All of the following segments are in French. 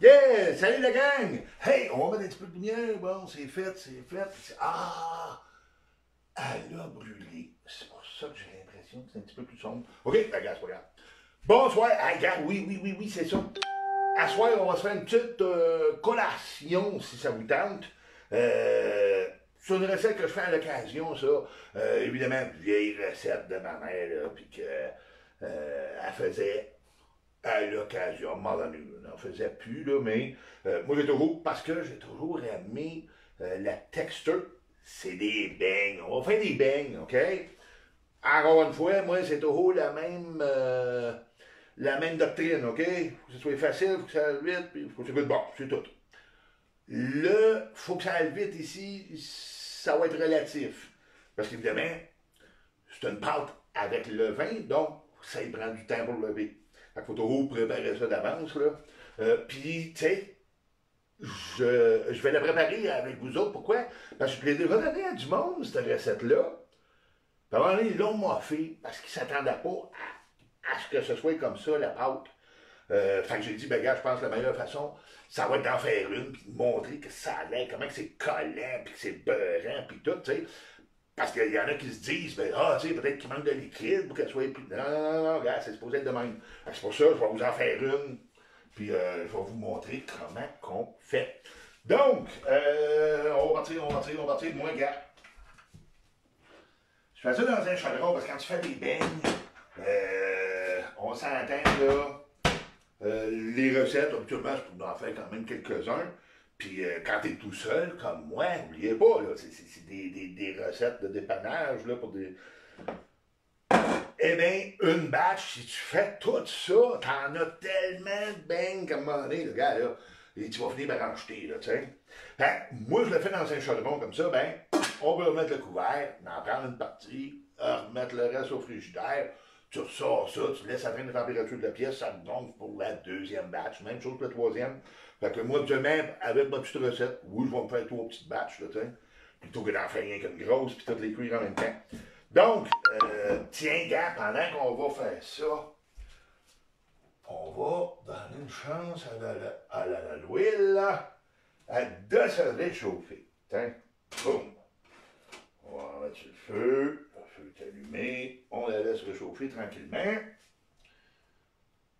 Yeah! Salut la gang! Hey, on va mettre un petit peu de lumière. Bon, c'est fait, c'est fait. Ah! Elle a brûlé. C'est pour ça que j'ai l'impression que c'est un petit peu plus sombre. OK, regarde, c'est pas grave. Bonsoir. Ah, regarde, oui, c'est ça. À soir, on va se faire une petite collation, si ça vous tente. C'est une recette que je fais à l'occasion, ça. Évidemment, une vieille recette de ma mère, là, puis qu'elle faisait à l'occasion. À un moment donné, on n'en faisait plus, là, mais moi, parce que j'ai toujours aimé la texture. C'est des beignes. On va faire des beignes, OK? Encore une fois, moi, c'est toujours la même doctrine, OK? Faut que ce soit facile, faut que ça aille vite, puis faut que ça goûte bon, c'est tout. Faut que ça aille vite ici, ça va être relatif. Parce qu'évidemment, c'est une pâte avec le vin, donc ça y prend du temps pour le lever. Fait qu'il faut toujours préparer ça d'avance, là. Puis, tu sais, je vais la préparer avec vous autres. Pourquoi? Parce que je l'ai déjà donné à du monde, cette recette-là. Puis à un moment donné, ils l'ont moffé parce qu'ils ne s'attendaient pas à ce que ce soit comme ça, la pâte. Fait que j'ai dit, ben gars, je pense que la meilleure façon, ça va être d'en faire une, puis de montrer que ça allait, comment que c'est collant, puis que c'est beurrant, puis tout, tu sais. Parce qu'il y en a qui se disent, ben, tu sais, peut-être qu'il manque de liquide pour qu'elle soit plus. Non, gars, c'est supposé être de même. C'est pour ça, je vais vous en faire une, puis je vais vous montrer comment qu'on fait. Donc, on va partir. Moi, gars, je fais ça dans un chaudron, parce que quand tu fais des beignes, on s'entend, là. Les recettes, habituellement, je peux en faire quand même quelques-uns. Puis quand t'es tout seul, comme moi, n'oubliez pas, là, c'est des recettes de dépannage, là, pour des... Eh bien, une batch, si tu fais tout ça, t'en as tellement de beignes qu'à un moment donné, le gars, là, et tu vas finir par en jeter, là, tu sais. Moi, je le fais dans un chaudron comme ça, ben, on va remettre le couvert, en prendre une partie, remettre le reste au frigidaire. Tu ressors ça, tu laisses atteindre la température de la pièce, ça te gonfle pour la deuxième batch. Même chose que la troisième. Fait que moi, demain, avec ma petite recette, oui, je vais me faire 3 petites batches, là, tu sais. Plutôt que d'en faire rien qu'une grosse, puis toutes les cuire en même temps. Donc, tiens, gars, pendant qu'on va faire ça, on va donner une chance à l'huile, là, de se réchauffer. Tiens, boum. On va en mettre sur le feu. Le feu est allumé. On la laisse réchauffer tranquillement.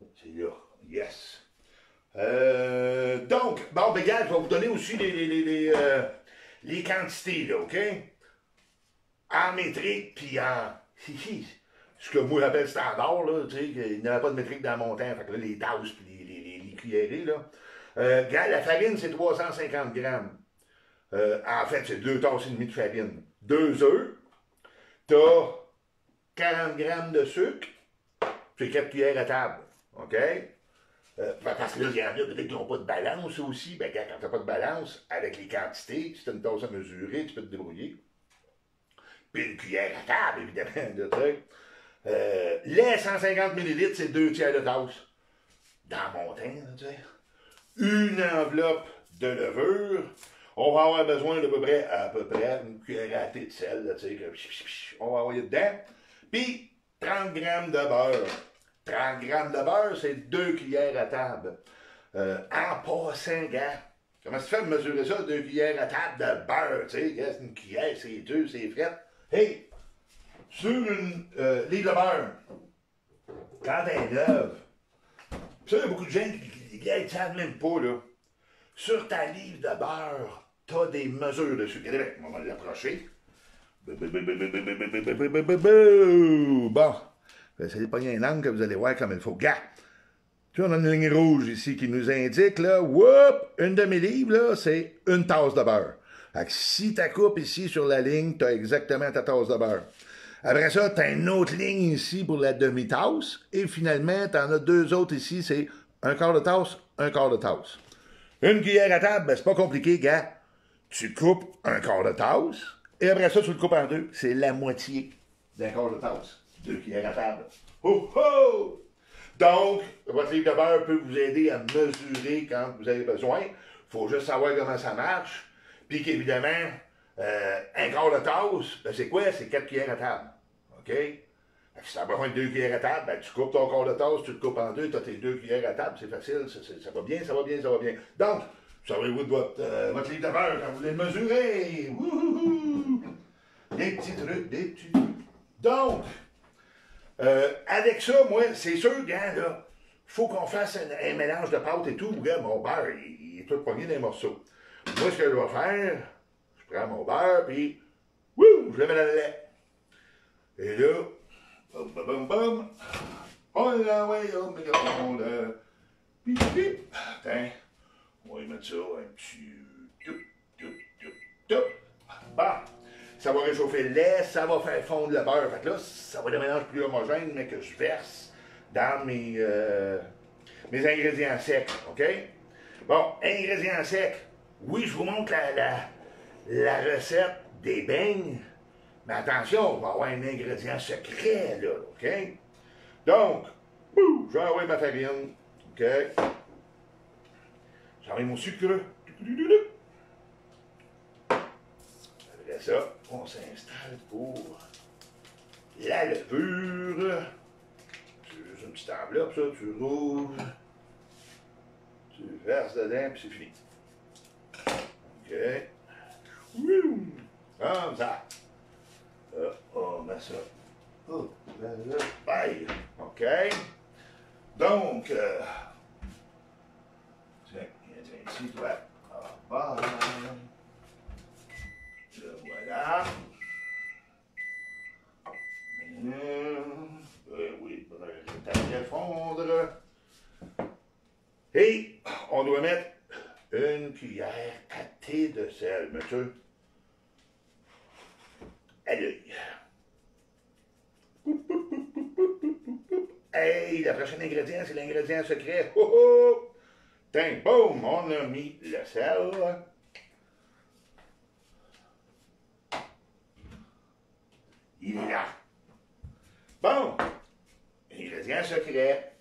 C'est là. Yes. Donc, bon, ben, regarde, je vais vous donner aussi les quantités, là, OK? En métrique, puis en... ce que moi j'appelle standard, là, tu sais, il n'y avait pas de métrique dans mon temps, fait que là, les tasses, puis les cuillerées, là. Regarde, la farine, c'est 350 grammes. En fait, c'est 2 tasses et demie de farine. 2 œufs. T'as 40 grammes de sucre, c'est 4 cuillères à table. OK? Parce que là, il y en a peut-être qui n'ont pas de balance aussi. Ben, quand tu n'as pas de balance, avec les quantités, si tu as une tasse à mesurer, tu peux te débrouiller. Puis une cuillère à table, évidemment, de truc. Les 150 ml, c'est 2 tiers de tasse. Dans mon temps, tu sais. Une enveloppe de levure. On va avoir besoin d'à peu près une cuillère à thé de sel, là, tu sais, on va envoyer dedans. Puis 30 grammes de beurre. 30 grammes de beurre, c'est 2 cuillères à table. En passant, gars, comment se fait de mesurer ça, 2 cuillères à table de beurre, tu sais, c'est une cuillère, c'est 2, c'est fret. Hey, sur une livre de beurre, quand elle est neuve, ça, il y a beaucoup de gens qui ne savent même pas, là. Sur ta livre de beurre, t'as des mesures dessus. Regardez, on va l'approcher. Bon, je vais essayer de pogner un angle que vous allez voir comme il faut. Gars, tu vois, on a une ligne rouge ici qui nous indique, là, whoop, une demi-livre, là, c'est une tasse de beurre. Fait que si tu coupes ici sur la ligne, tu as exactement ta tasse de beurre. Après ça, tu as une autre ligne ici pour la demi-tasse. Et finalement, tu en as 2 autres ici, c'est un quart de tasse, un quart de tasse. Une cuillère à table, ben c'est pas compliqué, gars. Tu coupes un quart de tasse, et après ça, tu le coupes en 2. C'est la moitié d'un quart de tasse. 2 cuillères à table. Oh oh! Donc, votre livre de beurre peut vous aider à mesurer quand vous avez besoin. Il faut juste savoir comment ça marche. Puis qu'évidemment, un quart de tasse, ben c'est quoi? C'est 4 cuillères à table. OK? Si tu as besoin de 2 cuillères à table, ben, tu coupes ton quart de tasse, tu le coupes en deux, tu as tes 2 cuillères à table, c'est facile, ça va bien, ça va bien, ça va bien. Donc, servez-vous de votre livre de beurre quand vous voulez le mesurer. Wouhouhou! Des petits trucs, des petits trucs. Donc, avec ça, moi, c'est sûr, gars, là, faut qu'on fasse un mélange de pâte et tout. Regarde, mon beurre, il est tout pogné dans les morceaux. Moi, ce que je vais faire, je prends mon beurre, puis, wouh, je le mets dans le lait. Et là, bum, bum, bum, bum, on l'envoie au micro-ondes. Pip, pip. Attends, on va y mettre ça un petit... Bon, ça va réchauffer le lait, ça va faire fondre le beurre. Fait que là, ça va être un mélange plus homogène, mais que je verse dans mes ingrédients secs, OK? Bon, ingrédients secs. Oui, je vous montre la recette des beignes, mais attention, on va avoir un ingrédient secret, là, OK? Donc, je vais envoyer ma farine, OK? J'envoie mon sucre. Après ça, on s'installe pour la levure. Tu veux une petite enveloppe, ça, tu rouvres, tu verses dedans, puis c'est fini. OK. Comme ça. On met ça. Oh, là, bye. OK. Donc, tiens, ici, toi. Ah, le voilà. Oui, je fondre. Et on doit mettre une cuillère à thé de sel, monsieur. À l'œil. Hey, le prochain ingrédient, c'est l'ingrédient secret. Oh oh! Tiens, boum, on a mis le sel. Il est là. Bon, ingrédient secret.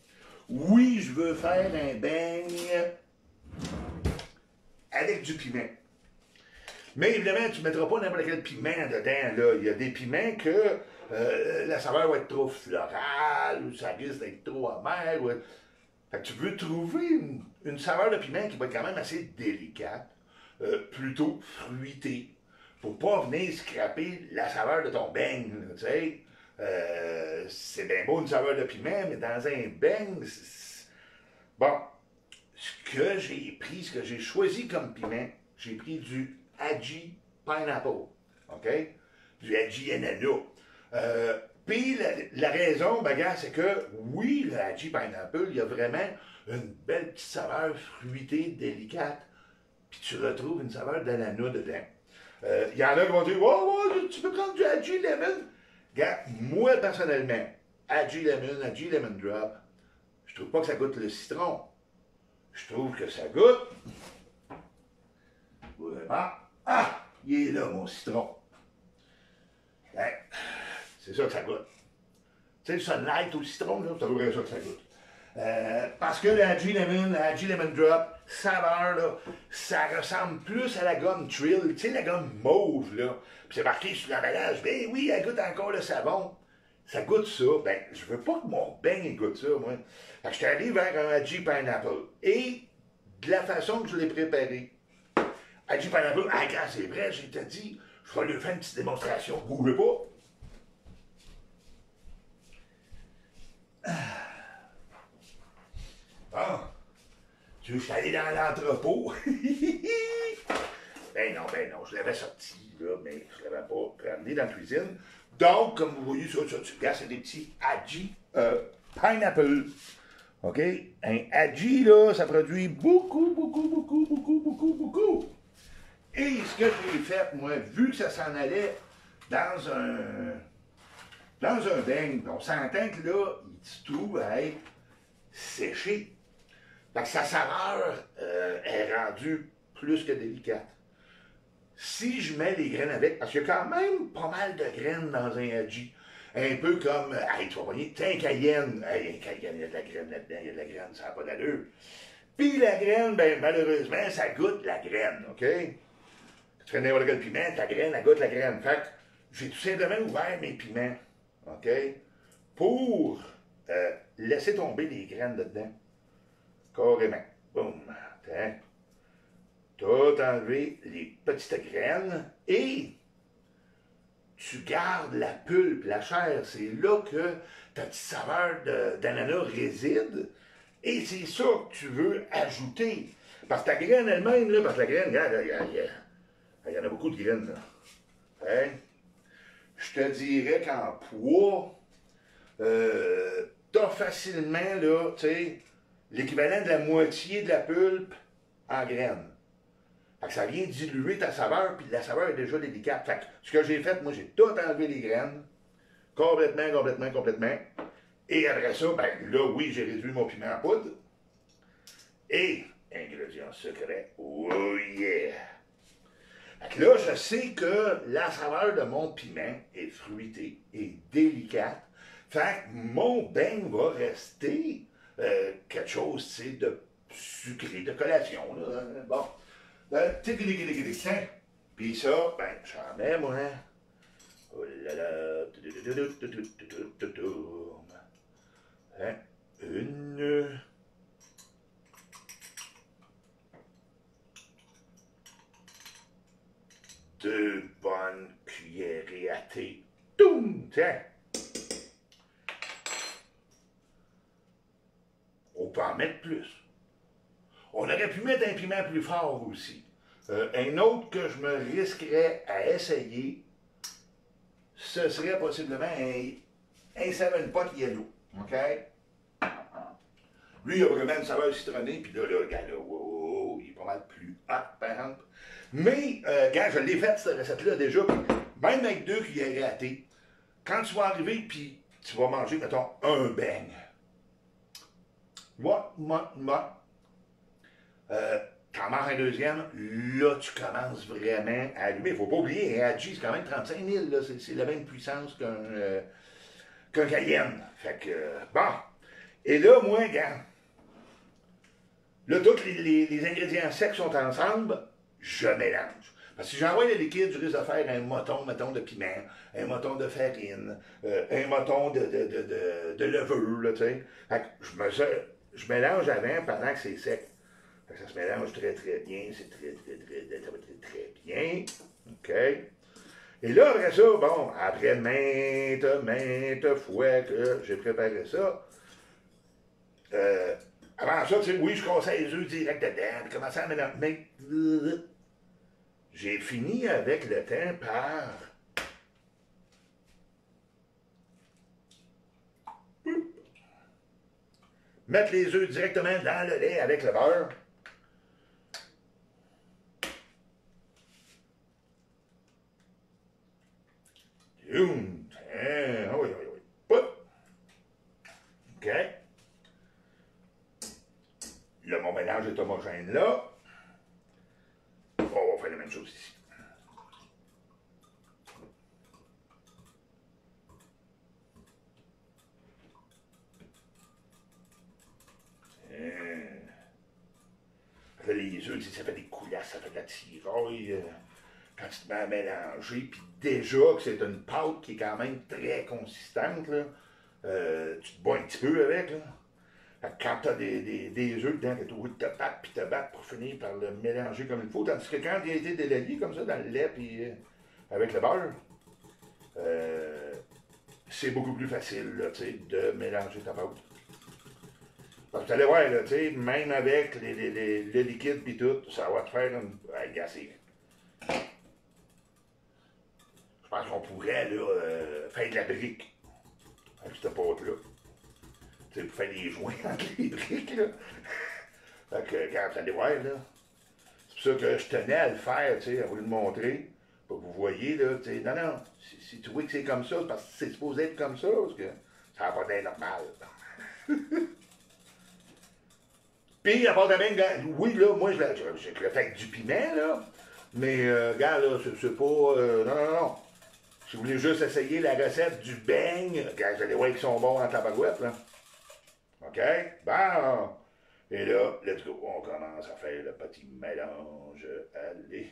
Oui, je veux faire un beigne avec du piment. Mais évidemment, tu ne mettras pas n'importe quel piment dedans. Là. Il y a des piments que la saveur va être trop florale, ou ça risque d'être trop amer. Ou... Fait que tu veux trouver une saveur de piment qui va être quand même assez délicate, plutôt fruitée, pour pas venir scraper la saveur de ton beigne. Tu sais. C'est bien beau une saveur de piment, mais dans un beigne, bon, ce que j'ai pris, ce que j'ai choisi comme piment, j'ai pris du Hadji Pineapple, OK? Du Hadji Ananas. Puis la raison, bagarre, c'est que, oui, le Hadji Pineapple, il y a vraiment une belle petite saveur fruitée, délicate, puis tu retrouves une saveur d'ananas dedans. Il y en a qui vont dire, oh, tu peux prendre du Hadji Lemon. Regarde, moi, personnellement, Hadji Lemon Drop, je trouve pas que ça goûte le citron. Je trouve que ça goûte... Vraiment. Ah! Il est là, mon citron. Ben, c'est ça que ça goûte. Tu sais, le Sunlight au citron, là, c'est vrai ça que ça goûte. Parce que le Hadji Lemon Drop, saveur, là, ça ressemble plus à la gomme Trill, tu sais, la gomme mauve, là. Puis c'est marqué sur l'emballage, ben oui, elle goûte encore le savon. Ça goûte ça. Ben, je veux pas que mon beigne goûte ça, moi. Fait que je suis allé vers un Hadji Pineapple. Et de la façon que je l'ai préparé. Hadji Pineapple, ah, quand c'est vrai, j'ai te dit, je vais lui faire une petite démonstration. Bougez pas. Bon, tu veux que je suis allé dans l'entrepôt? ben non, je l'avais sorti, là, mais je l'avais pas ramené dans la cuisine. Donc, comme vous voyez, ça, tu regardes, c'est des petits Hadji Pineapple. OK? Un Hadji, là, ça produit beaucoup. Et ce que j'ai fait, moi, vu que ça s'en allait dans un beigne, on s'entend que là, il se trouve à être séché. Fait que sa saveur est rendue plus que délicate. Si je mets les graines avec, parce qu'il y a quand même pas mal de graines dans un Hadji, un peu comme, hey, tu vas voyez, un cayenne, hey, un cayenne, il y a de la graine là-dedans, il y a de la graine, ça n'a pas d'allure. Puis la graine, ben malheureusement, ça goûte la graine, OK? Tu fais n'importe quel piment, ta graine, elle goûte la graine. Fait que j'ai tout simplement ouvert mes piments, OK? pour laisser tomber les graines dedans. Carrément. Boum. Tu as enlevé les petites graines et tu gardes la pulpe, la chair. C'est là que ta petite saveur d'ananas réside. Et c'est ça que tu veux ajouter. Parce que ta graine elle-même, là, parce que la graine, regarde, il y en a beaucoup de graines, là. Hein? Je te dirais qu'en poids, t'as facilement, là, tu sais, l'équivalent de la moitié de la pulpe en graines. Fait que ça vient diluer ta saveur, puis la saveur est déjà délicate. Fait que ce que j'ai fait, moi, j'ai tout enlevé les graines. Complètement. Et après ça, ben là, oui, j'ai réduit mon piment en poudre. Et, ingrédient secret, oh yeah! Fait que là, je sais que la saveur de mon piment est fruitée et délicate. Fait que mon beigne va rester quelque chose, tu sais, de sucré, de collation, là. Bon. Tiens. Puis ça, ben, j'en mets, moi. Oh là là. Hein? Une. Deux bonnes cuillerées à thé. Toum! Tiens. On peut en mettre plus. On aurait pu mettre un piment plus fort aussi. Un autre que je me risquerais à essayer, ce serait possiblement un 7-Pot Yellow. OK? Lui, il a vraiment une saveur citronnée, puis là, regarde, là, wow, il est pas mal plus hot, par exemple. Mais, quand je l'ai faite, cette recette-là, déjà, même avec 2 cuillerées à thé, quand tu vas arriver, puis tu vas manger, mettons, un beigne. T'en manges un deuxième, là, tu commences vraiment à allumer. Il ne faut pas oublier, un Hadji, c'est quand même 35 000, c'est la même puissance qu'un Cayenne. Fait que, bon. Et là, moi, regarde, là, tous les ingrédients secs sont ensemble, je mélange. Parce que si j'envoie le liquide, je risque de faire un moton, mettons, de piment, un moton de farine, un moton de levure, là, tu sais. Fait que je mélange avant pendant que c'est sec. Fait que ça se mélange très bien, c'est très bien. OK. Et là, après ça, bon, après maintes fois que j'ai préparé ça, avant ça, tu sais, oui, je cassais les œufs direct dedans, puis commençais à mélanger. Mais j'ai fini avec le temps par mettre les œufs directement dans le lait avec le beurre. Oui. OK. Là, mon mélange est homogène là. On va faire la même chose ici. Là, les œufs, ça fait des coulasses, ça fait de la tiraille. Quand tu te mets à mélanger, puis déjà que c'est une pâte qui est quand même très consistante, là, tu te bois un petit peu avec. Là. Quand tu as des œufs dedans, tu es obligé de te battre puis te battre pour finir par le mélanger comme il faut. Tandis que quand il a été délayé comme ça dans le lait puis avec le beurre, c'est beaucoup plus facile là, de mélanger ta pâte. Parce que tu allez voir, là, même avec le liquide et tout, ça va te faire une. Gasser. Je pense qu'on pourrait là, faire de la brique avec cette pâte-là. Tu sais, pour faire des joints entre les briques, là. Fait que, quand vous allez voir, là, c'est pour ça que je tenais à le faire, tu sais, à vous le montrer, pour que vous voyez, là, tu sais, non, si tu vois que c'est comme ça, c'est parce que c'est supposé être comme ça, parce que ça n'a pas l'air normal. Puis, à part de même, oui, là, moi, je le fais avec du piment, là, mais, regarde, là, c'est pas, non. Si vous voulez juste essayer la recette du beigne, regarde, vous allez voir qu'ils sont bons en tabarouette, là. OK? Bon! Et là, let's go. On commence à faire le petit mélange. Allez.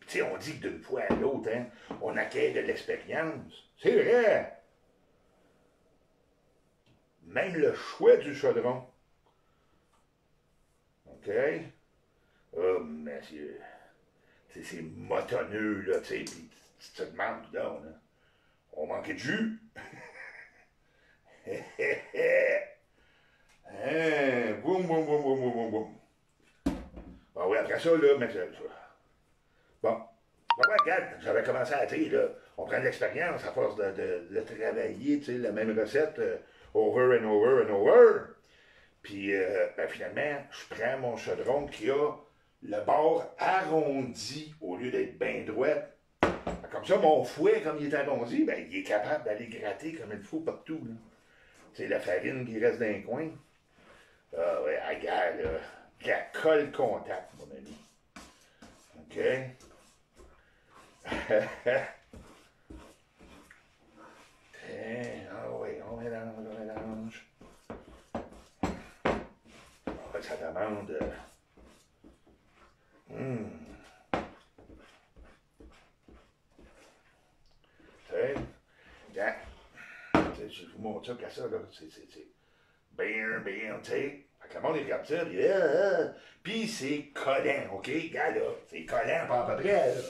Tu sais, on dit que d'une fois à l'autre, hein, on acquiert de l'expérience. C'est vrai. Même le choix du chaudron. OK? Oh, mais c'est motonneux, là, tu sais, puis tu te demandes, là, on manquait de jus. Hein, boum, boum, boum, boum, boum, boum, boum. Bon, oui, après ça, là, mais bon. Ben ouais, regarde, j'avais commencé à, tu sais, là, on prend de l'expérience à force de travailler, tu sais, la même recette, over and over and over. Puis, ben, finalement, je prends mon chaudron qui a le bord arrondi au lieu d'être bien droit. Comme ça, mon fouet, comme il est arrondi, ben, il est capable d'aller gratter comme il faut partout. Tu sais, la farine qui reste dans les coins. Ah ouais, regarde, là, de la colle contact, mon ami. OK? Ah oui, on mélange. Ça demande. Je vous montre ça, qu'à ça, là, c'est bien, tu sais. Fait que le monde, il regarde ça, puis c'est collant, OK? Regarde, là, c'est collant, pas à peu près, là.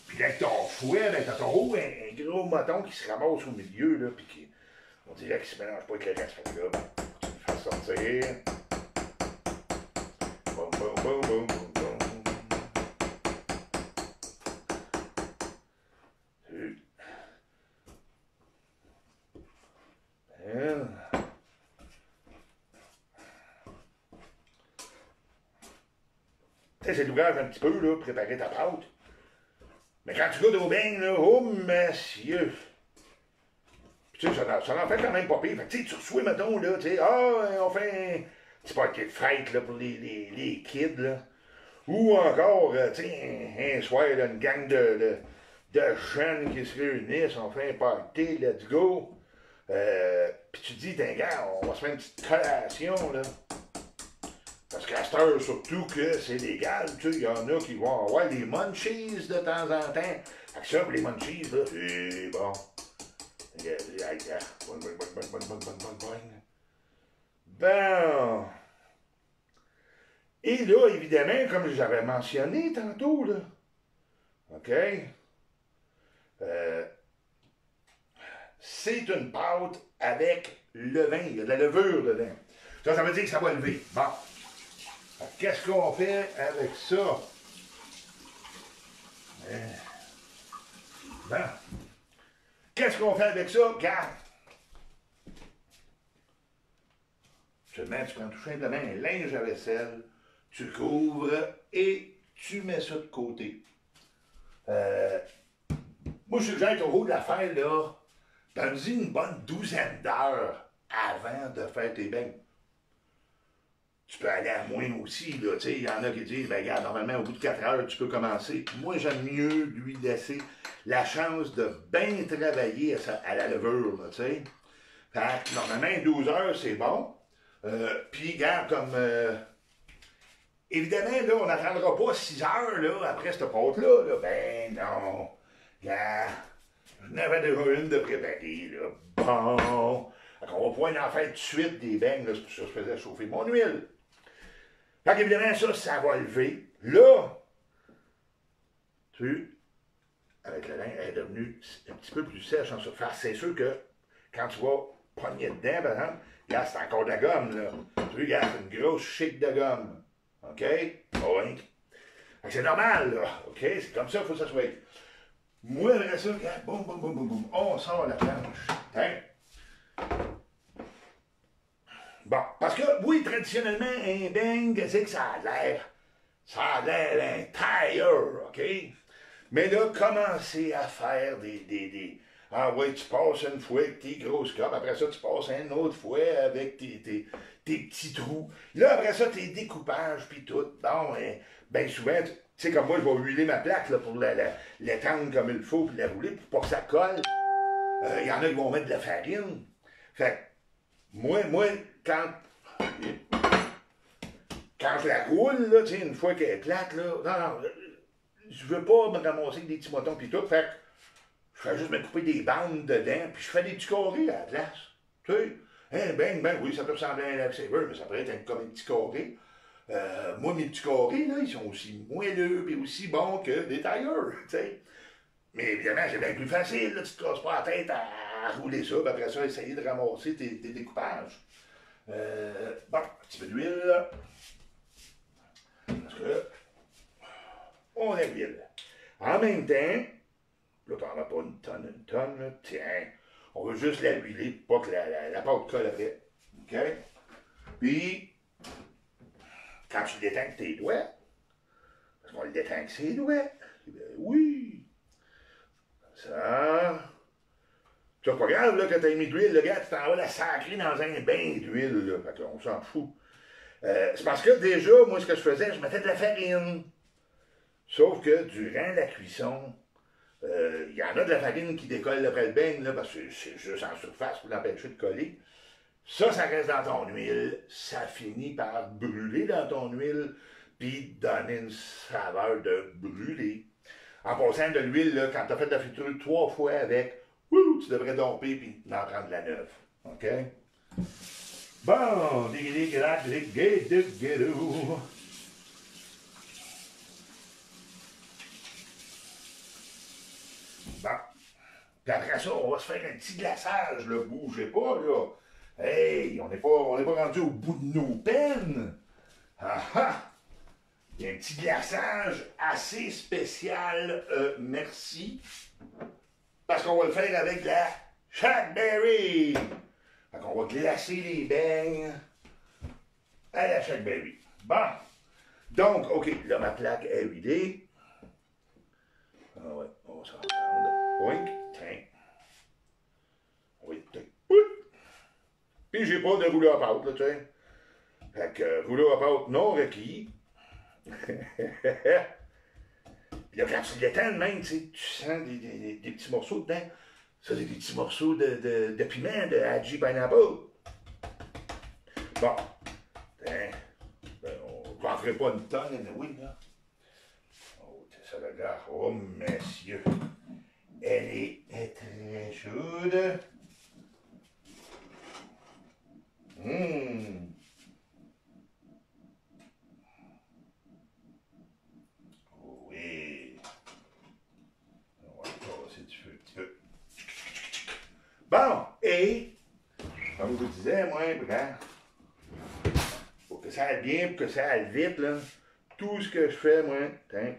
Puis avec ton fouet, ben, t'as ton un gros moton qui se ramasse au milieu, là, puis qui, on dirait qu'il se mélange pas avec le reste. Fait que là, tu le fais sortir. Boum, boum, boum, boum, boum, boum. Tu sais, c'est l'ouvrage un petit peu, là, préparer ta pâte. Mais quand tu goûtes au beigne, là, oh, monsieur! Puis tu sais, ça en fait quand même pas pire. Fait que tu sais, tu reçois, mettons, là, tu sais, on fait un petit paquet de fête, là, pour les kids, là. Ou encore, tu sais, un soir, là, une gang de jeunes qui se réunissent, on fait un party, let's go. Puis tu te dis, t'es gars, on va se faire une petite collation, là. Parce qu'à cette heure, surtout que c'est légal, tu sais, il y en a qui vont avoir des munchies de temps en temps. Fait que ça, pour les munchies, là, c'est bon. Bon. Et là, évidemment, comme j'avais mentionné tantôt, là, OK, c'est une pâte avec levain, il y a de la levure dedans. Ça veut dire que ça va lever. Bon. Qu'est-ce qu'on fait avec ça? Bon. Qu'est-ce qu'on fait avec ça? Regarde. Tu prends tout simplement un linge à vaisselle, tu couvres et tu mets ça de côté. Moi, je suggère qu'au haut de l'affaire, là, donne-y une bonne douzaine d'heures avant de faire tes beignes. Tu peux aller à moins aussi, là, tu sais, il y en a qui disent, ben regarde, normalement, au bout de 4 heures, tu peux commencer. Moi, j'aime mieux lui laisser la chance de bien travailler à la levure, là, tu sais. Fait que, normalement, 12 heures, c'est bon. Puis, regarde, comme, évidemment, là, on n'attendra pas 6 heures, là, après cette pâte-là, là. Ben non. Regarde, je n'avais déjà une de préparée, là. Bon. Fait qu'on va pouvoir en faire tout de suite des beignes, là, c'est pour ça que je faisais chauffer mon huile. Fait qu'évidemment, ça va lever. Là, tu avec le lin, elle est devenue un petit peu plus sèche en surface. C'est sûr que quand tu vas pogner dedans, par exemple, regarde, c'est encore de la gomme, là. Tu regardes, c'est une grosse chic de gomme. OK? Oui. C'est normal, là. OK? C'est comme ça qu'il faut que ça soit. Moi, après ça, regarde, boum, boum, boum, boum, boum. On sort la planche. Hein? Bon, parce que, oui, traditionnellement, un beigne, c'est que ça a l'air. Ça a l'air un tailleur, OK? Mais là, commencer à faire ah oui, tu passes une fois avec tes grosses copes, après ça, tu passes une autre fois avec tes petits trous. Là, après ça, tes découpages, puis tout. Bon, ben souvent, tu sais, comme moi, je vais huiler ma plaque là, pour l'étendre comme il faut, puis la rouler, pour pas que ça colle. Il y en a qui vont mettre de la farine. Fait moi, quand quand je la roule, là, tu sais, une fois qu'elle est plate, là, non, je veux pas me ramasser avec des petits motons pis tout, fait que je fais juste me couper des bandes dedans, puis je fais des petits carrés à la place. Tu sais, hein, ben, oui, ça peut ressembler à un lifesaver, mais ça pourrait être comme un petit carré. Moi, mes petits carrés, là, ils sont aussi moelleux et aussi bons que des tailleurs, tu sais. Mais évidemment, c'est bien plus facile, là, tu te casses pas la tête à rouler ça, puis après ça, essayer de ramasser tes découpages. Bon, un petit peu d'huile, là. Parce que là, on a l'huile. En même temps, là, t'en as pas une tonne, là. Tiens, on veut juste la huiler, pas que la pâte colle après. OK? Puis, quand tu détends avec tes doigts, parce qu'on le détend avec ses doigts, ben oui, ça. C'est pas grave, là, quand t'as mis de l'huile, le gars, tu t'en vas la sacrer dans un bain d'huile, là. Fait qu'on s'en fout. C'est parce que déjà, moi, ce que je faisais, je mettais de la farine. Sauf que durant la cuisson, il y en a de la farine qui décolle après le beigne, là, parce que c'est juste en surface pour l'empêcher de coller. Ça reste dans ton huile. Ça finit par brûler dans ton huile, puis donner une saveur de brûlé. En passant de l'huile, là, quand tu as fait de la friture 3 fois avec, tu devrais domper puis en prendre de la neuve. OK? Bon, bon. Puis après ça, on va se faire un petit glaçage, là. Bougez pas, là. Hey, on n'est pas rendu au bout de nos peines. Ah ah! Il y a un petit glaçage assez spécial, merci. Parce qu'on va le faire avec la Shackberry. Fait qu'on va glacer les beignes à la Shackberry. Bon. Donc, OK, là, ma plaque est huilée. Ah ouais, on va s'en prendre. Oui, tiens. Oui, tiens. Puis j'ai pas de rouleau à pâte, là, tu sais. Fait que rouleau à pâte non requis. Puis là, quand tu l'étends même, tu sens des petits morceaux dedans. Ça, c'est des petits morceaux de piment, de Haji Pineapple. Bon. Ben, on ne prendrait pas une tonne, oui, là. Oh, ça regarde. Oh, monsieur. Elle est très chaude. Hum. Oui. On va passer du feu un petit peu. Bon, et, comme je vous disais, moi, bref, pour que ça aille bien, pour que ça aille vite, là, tout ce que je fais, moi, tiens,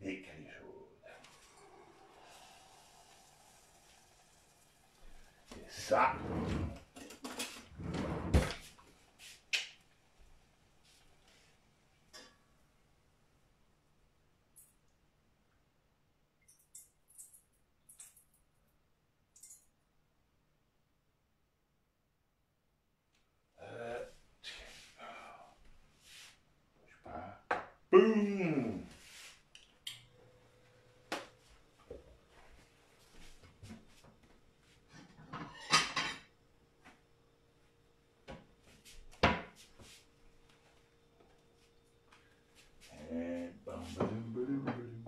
et quelque chose. Et ça. Boum!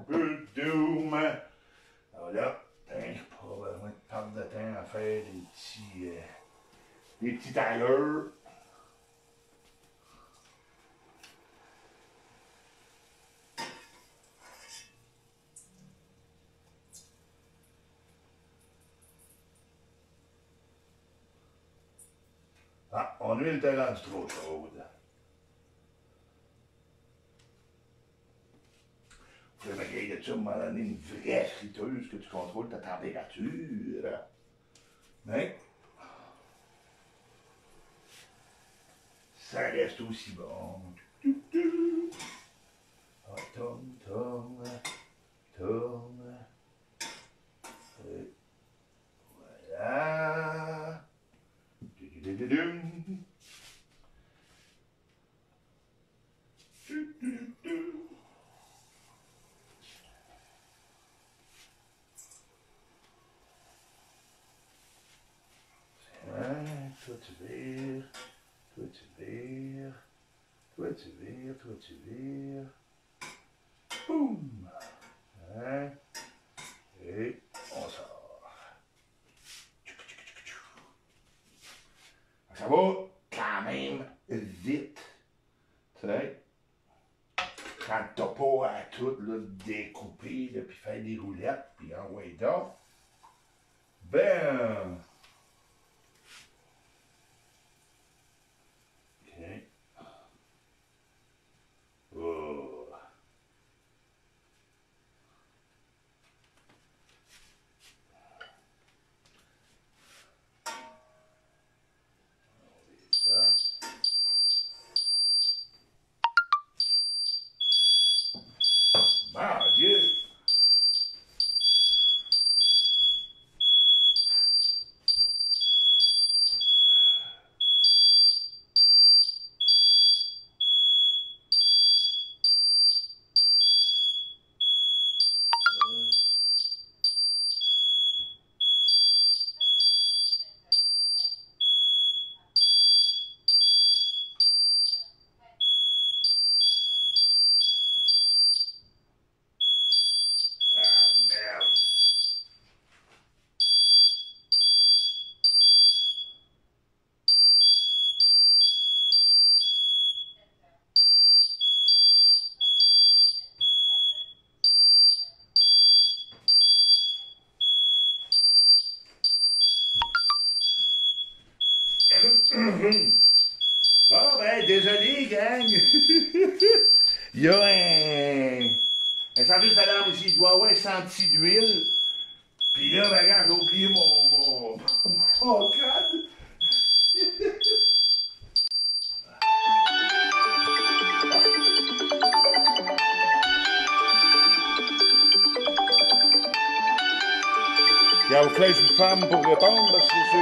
Boum! Alors là, pas besoin de perdre de temps à faire des petits tailleurs. Ah, mon huile était rendue trop chaude. Vous pouvez me de ça, à un moment donné, une vraie friteuse que tu contrôles ta température. Mais ça reste aussi bon. Ah, tourne. Et voilà. tu vires, toi tu vires, toi tu vires, toi tu vires. Boum! Hein? Et on sort. Ça va quand même vite. Tu sais? Quand t'as pas à tout là, découper, là, puis faire des roulettes, puis envoyer d'autres. Ben. OK. Oh. Ça. Mon Dieu! Ah, merde! Bon, ben, désolé, gang! Il y a un service d'alarme ici. Il doit avoir un senti d'huile. Puis là, ben, regarde, j'ai oublié mon code. Il y a une femme pour répondre parce que c'est sûr.